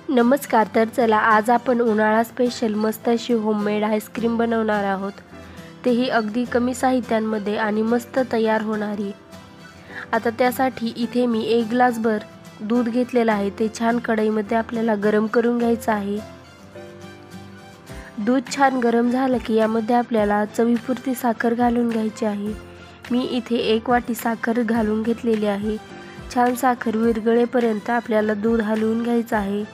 नमस्कार. तर चला आज आपण उन्हाळा स्पेशल मस्त अशी होममेड आईस्क्रीम बनवणार आहोत, तेही अगदी कमी साहित्यांमध्ये आणि मस्त तयार होणारी. आता त्यासाठी इथे मी 1 ग्लासभर दूध घेतलेलं आहे. ते छान कढईमध्ये आपल्याला गरम करून घ्यायचं आहे. दूध छान गरम झालं की यामध्ये आपल्याला चवीपुरती साखर घालून घ्यायची आहे. मी इथे 1 वाटी साखर घालून घेतलेली आहे. छान साखर विरघळेपर्यंत आपल्याला दूध हलवून घ्यायचं आहे.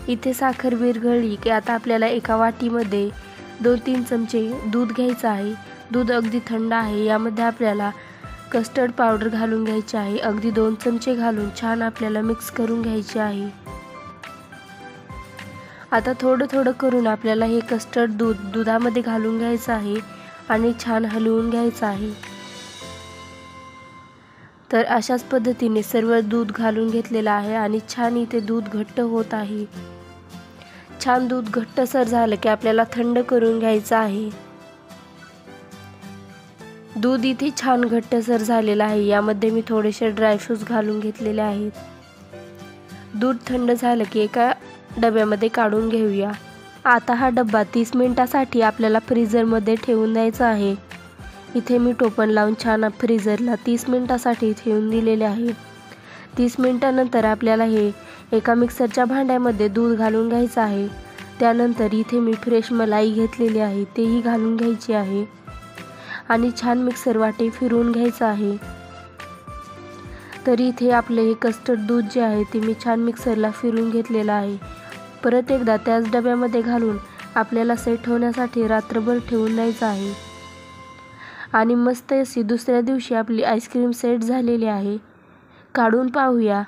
इथे साखर विरघळली की आता आपल्याला एका वाटीमध्ये 2-3 चमचे दूध घ्यायचं आहे. दूध अगदी थंड आहे. यामध्ये आपल्याला कस्टर्ड पावडर घालून घ्यायची आहे. अगदी 2 चमचे घालून छान आपल्याला मिक्स करून घ्यायचे आहे. आता थोडं थोडं करून आपल्याला हे कस्टर्ड दुधामध्ये घालून घ्यायचं आहे आणि छान हलवून घ्यायचं आहे. तर अशाच पद्धतीने सर्व दूध घालून घेतलेलं आहे आणि छान इथे दूध घट्ट होत आहे. छान दूध घट्टसर झालं की आपल्याला थंड करून घ्यायचं आहे. दूध इथे छान घट्टसर झालेलं आहे. यामध्ये मी थोडेसे ड्रायफ्रूट्स घालून घेतलेले आहेत. दूध थंड झालं की एका डब्यामध्ये काढून घेऊया. आता हा डब्बा 30 मिनिटासाठी आपल्याला फ्रीझरमध्ये ठेवून द्यायचा आहे. इथे मी टोपण लावून छान फ्रीझरला 30 मिनिटासाठी ठेवून दिलेले आहे. 30 मिनिटानंतर आपल्याला हे एका मिक्सरच्या भांड्यामध्ये दूध घालून घ्यायचं आहे. त्यानंतर इथे मी फ्रेश मलाई घेतलेली आहे, तेही घालून घ्यायची आहे आणि छान मिक्सर वाटे फिरवून घ्यायचं आहे. तर इथे आपले हे कस्टर्ड दूध जे आहे ते मी छान मिक्सरला फिरवून घेतलेलं आहे. परत एकदा त्याच डब्यामध्ये घालून आपल्याला सेट होण्यासाठी रात्रभर ठेवून द्यायचं आहे. आणि मस्त अशी दुसऱ्या दिवशी आपली आईस्क्रीम सेट झालेली आहे. काढून पाहूया.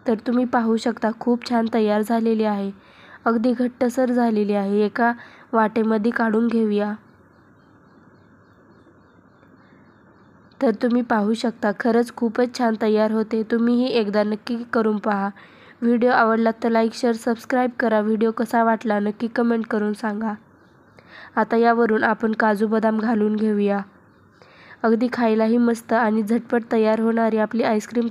तर तुम्ही पाहू शकता खूप छान तयार झालेली आहे. अगदी घट्टसर झालेली आहे. एका वाटेमध्ये काढून घेऊया. तर तुम्ही पाहू शकता खरंच खूपच छान तयार होते. तुम्हीही एकदा नक्की करून पहा. व्हिडिओ आवडला तर लाईक, शेअर, सबस्क्राईब करा. व्हिडिओ कसा वाटला नक्की कमेंट करून सांगा. आता यावरून आपण काजू बदाम घालून घेऊया. अगदी खायलाही मस्त आणि झटपट तयार होणारी आपली आईस्क्रीम